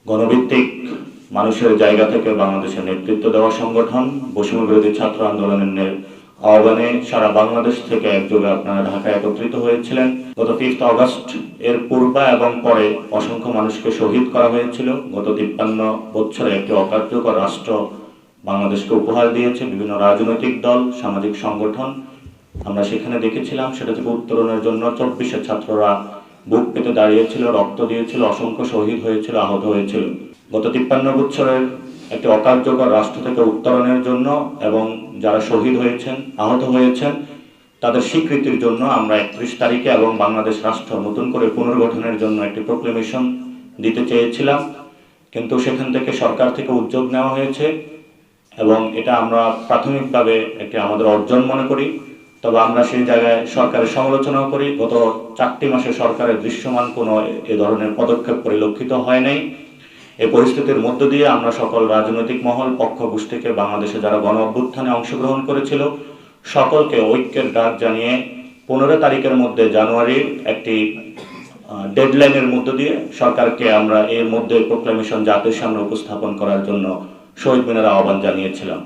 গণভিত্তিক মানুষের জায়গা থেকে বাংলাদেশের নেতৃত্ব দেওয়া সংগঠন বৈষম্য বিরোধী ছাত্র আন্দোলনের আহ্বানে সারা বাংলাদেশ থেকে একযোগে আপনারা ঢাকায় একত্রিত হয়েছিলেন। গত 5 অগস্ট এর পূর্বে এবং পরে অসংখ্য মানুষকে শহীদ করা হয়েছিল। গত 53 বছরে একটি অকার্যকর রাষ্ট্র বাংলাদেশকে উপহার দিয়েছে বিভিন্ন রাজনৈতিক দল, সামাজিক সংগঠন। আমরা সেখানে দেখেছিলাম সেটা থেকে উত্তরণের জন্য 24 ছাত্ররা বুক পেতে দাঁড়িয়েছিল, রক্ত দিয়েছিল, অসংখ্য শহীদ হয়েছিল, আহত হয়েছিল। গত 53 বছরের একটি অকার্যকর রাষ্ট্র থেকে উত্তরণের জন্য এবং যারা শহীদ হয়েছেন, আহত হয়েছেন তাদের স্বীকৃতির জন্য আমরা 31 তারিখে এবং বাংলাদেশ রাষ্ট্র নতুন করে পুনর্গঠনের জন্য একটি প্রোক্লেমেশন দিতে চেয়েছিলাম, কিন্তু সেখান থেকে সরকার থেকে উদ্যোগ নেওয়া হয়েছে এবং এটা আমরা প্রাথমিকভাবে একটি আমাদের অর্জন মনে করি। তবে আমরা সেই জায়গায় সরকারের সমালোচনাও করি। গত 4টি মাসে সরকারের দৃশ্যমান কোনো এ ধরনের পদক্ষেপ পরিলক্ষিত হয় নাই। এই পরিস্থিতির মধ্য দিয়ে আমরা সকল রাজনৈতিক মহল, পক্ষ গোষ্ঠীকে, বাংলাদেশে যারা গণ অভ্যুত্থানে অংশগ্রহণ করেছিল সকলকে ঐক্যের ডাক জানিয়ে 15 তারিখের মধ্যে জানুয়ারির একটি ডেডলাইনের মধ্য দিয়ে সরকারকে আমরা এর মধ্যে প্রোক্লেমেশন জাতির সামনে উপস্থাপন করার জন্য শহীদ মিনারে আহ্বান জানিয়েছিলাম।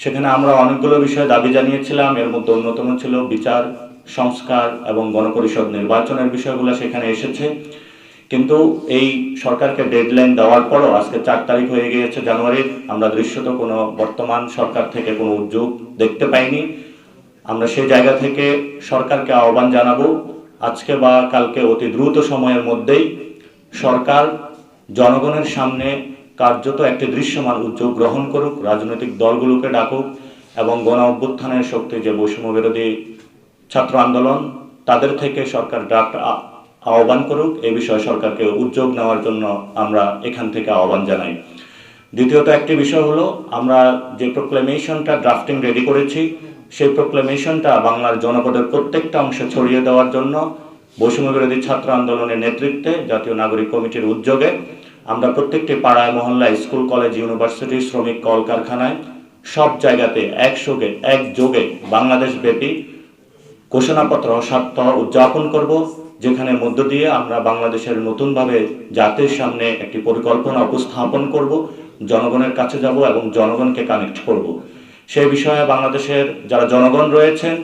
সেখানে আমরা অনেকগুলো বিষয়ে দাবি জানিয়েছিলাম। এর মধ্যে অন্যতম ছিল বিচার, সংস্কার এবং গণপরিষদ নির্বাচনের বিষয়গুলো সেখানে এসেছে। কিন্তু এই সরকারকে ডেডলাইন দেওয়ার পরও আজকে 4 তারিখ হয়ে গিয়েছে জানুয়ারির, আমরা দৃশ্যত কোনো বর্তমান সরকার থেকে কোনো উদ্যোগ দেখতে পাইনি। আমরা সেই জায়গা থেকে সরকারকে আহ্বান জানাবো আজকে বা কালকে অতি দ্রুত সময়ের মধ্যেই সরকার জনগণের সামনে কার্যত একটি দৃশ্যমান উদ্যোগ গ্রহণ করুক, রাজনৈতিক দলগুলোকে ডাকুক এবং গণ অভ্যুত্থানের শক্তি যে বৈষম্য বিরোধী ছাত্র আন্দোলন তাদের থেকে সরকার ড্রাফট আহ্বান করুক। এই বিষয়ে সরকারকে উদ্যোগ নেওয়ার জন্য আমরা এখান থেকে আহ্বান জানাই। দ্বিতীয়ত একটি বিষয় হলো, আমরা যে প্রোক্লেমেশনটা ড্রাফটিং রেডি করেছি সেই প্রোক্লেমেশনটা বাংলার জনপদের প্রত্যেকটা অংশে ছড়িয়ে দেওয়ার জন্য বৈষম্য বিরোধী ছাত্র আন্দোলনের নেতৃত্বে জাতীয় নাগরিক কমিটির উদ্যোগে আমরা প্রত্যেকটি পাড়ায়, মহল্লায়, স্কুল, কলেজ, ইউনিভার্সিটি, শ্রমিক কলকারখানায় সব জায়গাতে একযোগে বাংলাদেশ ব্যাপী ঘোষণাপত্র সপ্তাহ উদযাপন করব, যেখানে মধ্য দিয়ে আমরা বাংলাদেশের নতুনভাবে জাতির সামনে একটি পরিকল্পনা উপস্থাপন করব, জনগণের কাছে যাব এবং জনগণকে কানেক্ট করব। সেই বিষয়ে বাংলাদেশের যারা জনগণ রয়েছেন,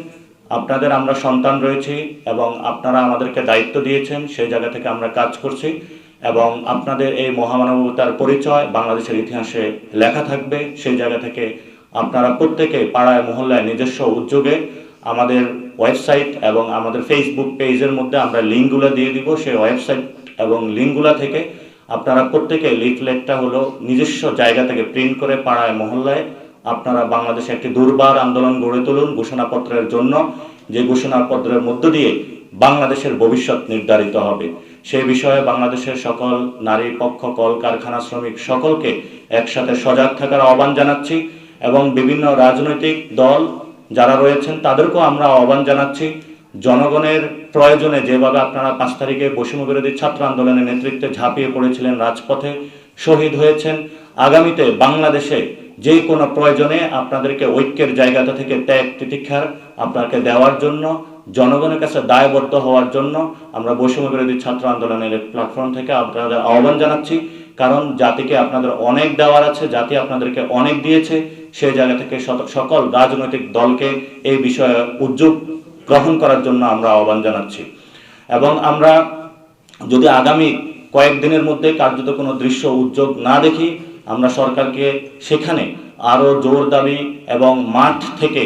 আপনাদের আমরা সন্তান রয়েছি এবং আপনারা আমাদেরকে দায়িত্ব দিয়েছেন, সেই জায়গা থেকে আমরা কাজ করছি এবং আপনাদের এই মহামানবতার পরিচয় বাংলাদেশের ইতিহাসে লেখা থাকবে। সেই জায়গা থেকে আপনারা প্রত্যেকে পাড়ায়, মহল্লায় নিজস্ব উদ্যোগে আমাদের ওয়েবসাইট এবং আমাদের ফেসবুক পেজের মধ্যে আমরা লিঙ্কগুলো দিয়ে দিব। সেই ওয়েবসাইট এবং লিঙ্কগুলো থেকে আপনারা প্রত্যেকে লিফলেটটা হলো নিজস্ব জায়গা থেকে প্রিন্ট করে পাড়ায়, মহল্লায় আপনারা বাংলাদেশে একটি দুর্বার আন্দোলন গড়ে তুলুন ঘোষণাপত্রের জন্য, যে ঘোষণাপত্রের মধ্য দিয়ে বাংলাদেশের ভবিষ্যৎ নির্ধারিত হবে। সেই বিষয়ে বাংলাদেশের সকল নারী পক্ষ, কল কারখানা, শ্রমিক সকলকে একসাথে সজাগ থাকার আহ্বান জানাচ্ছি এবং বিভিন্ন রাজনৈতিক দল যারা রয়েছেন তাদেরকেও আমরা আহ্বান জানাচ্ছি, জনগণের প্রয়োজনে যেভাবে আপনারা 5 তারিখে বৈষম্য বিরোধী ছাত্র আন্দোলনের নেতৃত্বে ঝাঁপিয়ে পড়েছিলেন, রাজপথে শহীদ হয়েছেন, আগামীতে বাংলাদেশে যে কোনো প্রয়োজনে আপনাদেরকে ঐক্যের জায়গাটা থেকে ত্যাগ তিতিক্ষার আপনাকে দেওয়ার জন্য, জনগণের কাছে দায়বদ্ধ হওয়ার জন্য আমরা বৈষম্য বিরোধী ছাত্র আন্দোলনের প্ল্যাটফর্ম থেকে আপনাদের আহ্বান জানাচ্ছি। কারণ জাতিকে আপনাদের অনেক দেওয়ার আছে, জাতি আপনাদেরকে অনেক দিয়েছে। সেই জায়গা থেকে সকল রাজনৈতিক দলকে এই বিষয়ে উদ্যোগ গ্রহণ করার জন্য আমরা আহ্বান জানাচ্ছি এবং আমরা যদি আগামী কয়েকদিনের মধ্যে কার্যত কোনো দৃশ্য উদ্যোগ না দেখি, আমরা সরকারকে সেখানে আরও জোর দাবি এবং মাঠ থেকে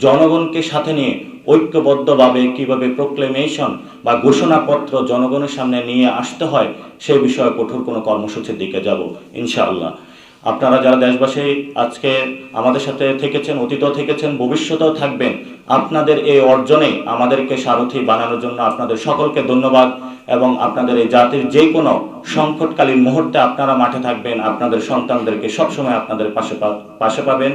জনগণকে সাথে নিয়ে ঐক্যবদ্ধভাবে কিভাবে প্রোক্লেমেশন বা ঘোষণাপত্র জনগণের সামনে নিয়ে আসতে হয় সেই বিষয়ে কঠোর কোনো কর্মসূচির দিকে যাব ইনশাআল্লাহ। আপনারা যারা দেশবাসী আজকে আমাদের সাথে থেকেছেন, অতীতও থেকেছেন, ভবিষ্যতেও থাকবেন, আপনাদের এই অর্জনে আমাদেরকে সারথি বানানোর জন্য আপনাদের সকলকে ধন্যবাদ এবং আপনাদের এই জাতির যে কোনো সংকটকালীন মুহূর্তে আপনারা মাঠে থাকবেন, আপনাদের সন্তানদেরকে সবসময় আপনাদের পাশে পাবেন।